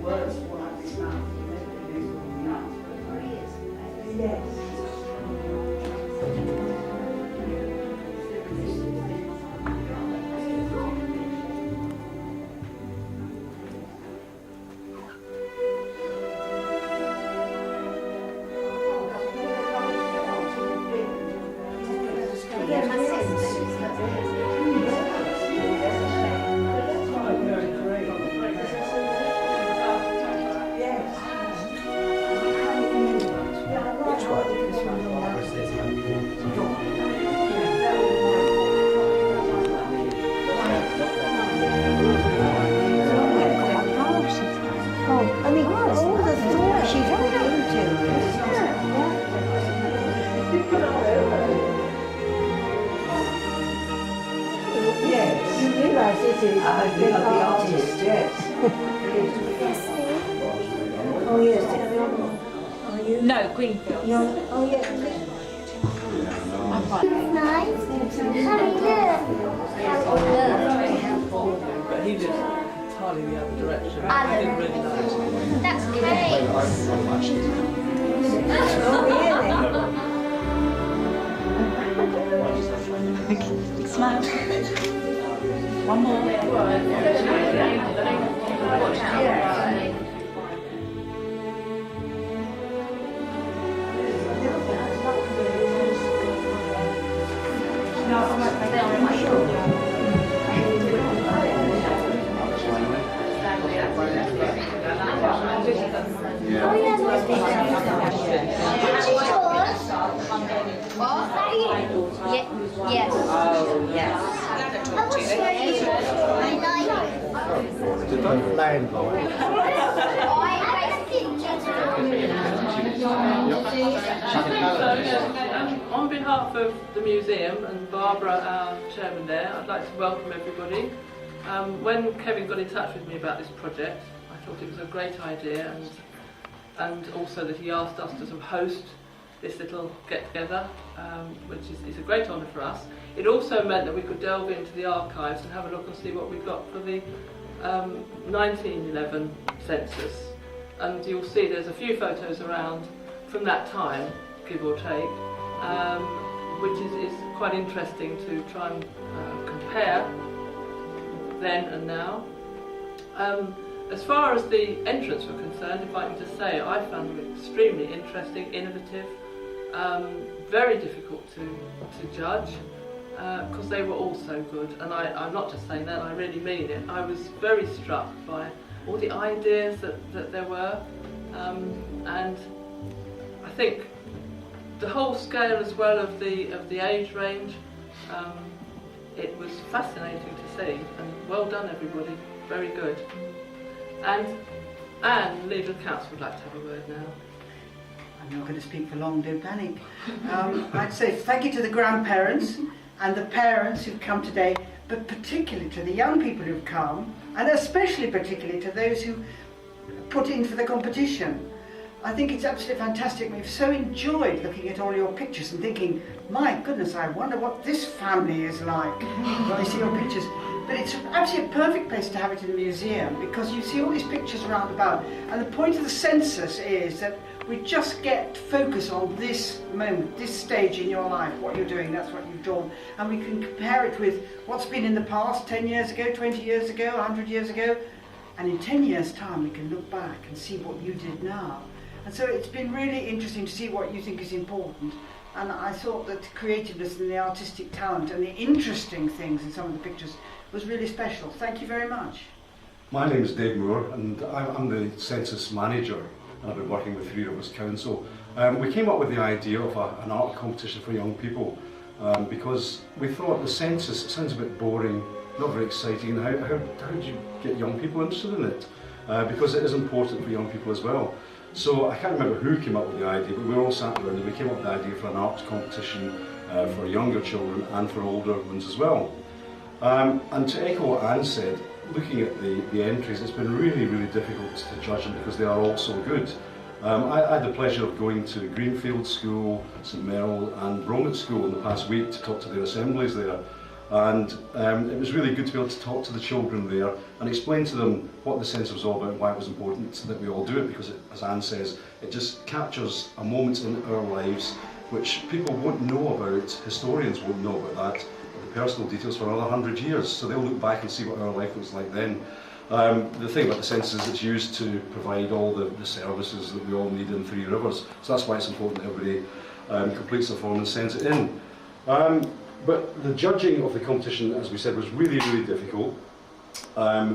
words fall out of his mouth. Yes. The artist, yes. Oh yes. Are you? No, Greenfield. No. Oh yes. I'm fine. Nice. But he lives entirely the other direction. I didn't really know. That's great. Smile. One more. Yes. Oh, yes. Don't landline. On behalf of the museum and Barbara, our chairman there, I'd like to welcome everybody. When Kevin got in touch with me about this project, I thought it was a great idea, and also that he asked us to sort of host this little get-together, which is a great honour for us. It also meant that we could delve into the archives and have a look and see what we've got for the 1911 census. And you'll see there's a few photos around from that time, give or take, which is quite interesting to try and compare then and now. As far as the entrance were concerned, if I can just say, I found them extremely interesting, innovative, very difficult to judge, because they were all so good. And I'm not just saying that, I really mean it. I was very struck by all the ideas that there were, and I think the whole scale as well of the age range, it was fascinating to see, and well done everybody, very good. And legal counsel would like to have a word now. I'm not going to speak for long, don't panic. I'd say thank you to the grandparents and the parents who've come today, but particularly to the young people who've come, and especially particularly to those who put in for the competition. I think it's absolutely fantastic. We've so enjoyed looking at all your pictures and thinking, my goodness, I wonder what this family is like when I see your pictures. But it's absolutely a perfect place to have it in the museum, because you see all these pictures around about, and the point of the census is that we just get focus on this moment, this stage in your life, what you're doing, that's what you've done, and we can compare it with what's been in the past, 10 years ago, 20 years ago, 100 years ago, and in 10 years' time we can look back and see what you did now. And so it's been really interesting to see what you think is important. And I thought that the creativeness and the artistic talent and the interesting things in some of the pictures was really special. Thank you very much. My name is Dave Moore, and I'm the census manager, and I've been working with Three Rivers Council. We came up with the idea of an art competition for young people, because we thought the census sounds a bit boring, not very exciting. How do you get young people interested in it? Because it is important for young people as well. So I can't remember who came up with the idea, but we were all sat around and we came up with the idea for an arts competition for younger children and for older ones as well. And to echo what Anne said, looking at the entries, it's been really, really difficult to judge them because they are all so good. I had the pleasure of going to Greenfield School, St Merrill and Bromett School in the past week to talk to their assemblies there. And it was really good to be able to talk to the children there and explain to them what the census was all about and why it was important that we all do it, because as Anne says, it just captures a moment in our lives which people won't know about, historians won't know about that, the personal details for another 100 years, so they'll look back and see what our life was like then. The thing about the census is it's used to provide all the services that we all need in Three Rivers, so that's why it's important that everybody completes the form and sends it in. But the judging of the competition, as we said, was really, really difficult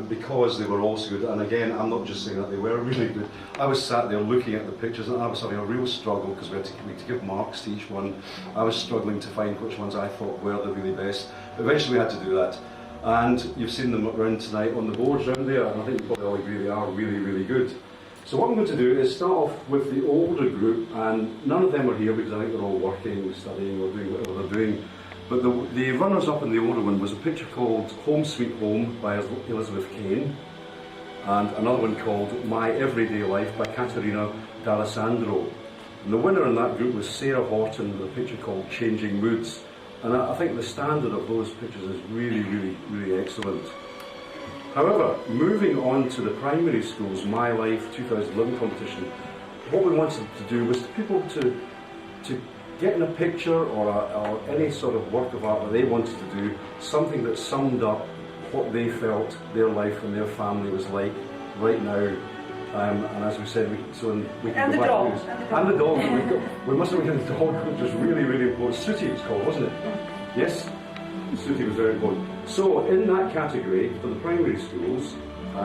because they were all so good. And again, I'm not just saying that, they were really good. I was sat there looking at the pictures and I was having a real struggle because we had to give marks to each one. I was struggling to find which ones I thought were the really best. But eventually we had to do that. And you've seen them around tonight on the boards around there, and I think you probably all agree they are really, really good. So what I'm going to do is start off with the older group, and none of them are here because I think they're all working, studying, or doing whatever they're doing. But the runners-up in the older one was a picture called Home Sweet Home by Elizabeth Kane, and another one called My Everyday Life by Caterina D'Alessandro. And the winner in that group was Sarah Horton with a picture called Changing Moods. And I think the standard of those pictures is really, really, really excellent. However, moving on to the primary schools My Life 2011 competition, what we wanted to do was for people to get in a picture or any sort of work of art that they wanted to do, something that summed up what they felt their life and their family was like right now. And as we said, we can go back to and the dog. We must have had the dog, which was really, really important. Sooty was called, wasn't it? Yes? Sooty was very important. So in that category, for the primary schools, I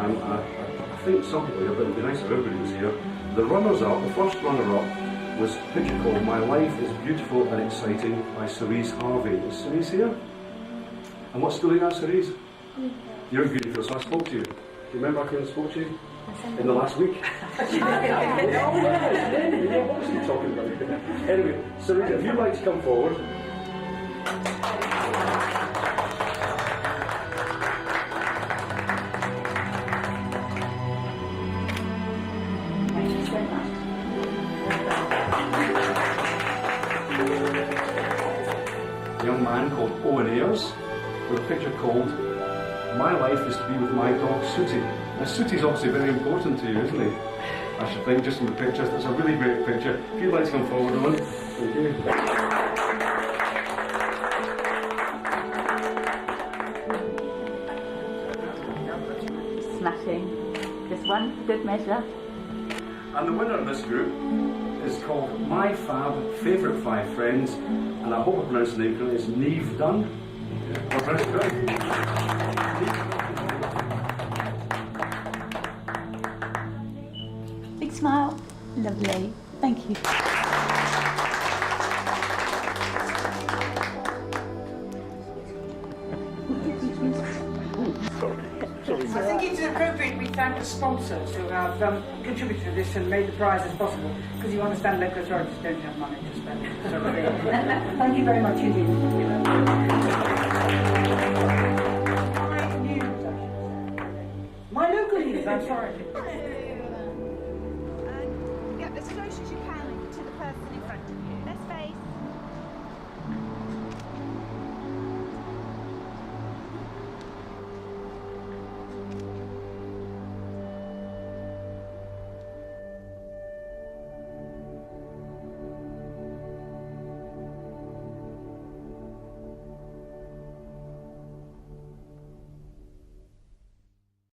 think some people here, but it would be nice if everybody was here, the runners-up, the first runner-up, was a picture called My Life is Beautiful and Exciting by Cerise Harvey. Is Cerise here? And what school are you at, Cerise? You're at Beautiful, so I spoke to you. Do you remember I came and spoke to you? In the last week? What was he talking about? Anyway, Cerise, if you'd like to come forward. A young man called Owen Ayers with a picture called My Life is to be with my dog Sooty. Now Sooty's obviously very important to you, isn't he? I should think, just from the pictures. That's a really great picture. If you'd like to come forward, Owen. Thank you. Smashing. Just one good measure. And the winner of this group is called My Fab Favourite 5 Friends, and I hope I pronounced the name correctly, it's Neve Dunn. I pronounced it correctly. Big smile. Lovely. Thank you. I think it's appropriate we thank the sponsors who have contributed to this and made the prizes possible, because you understand local authorities don't have money to spend. So thank you very much indeed. My local news, I'm sorry. Get as close as you can to the person in front of you. Let's face.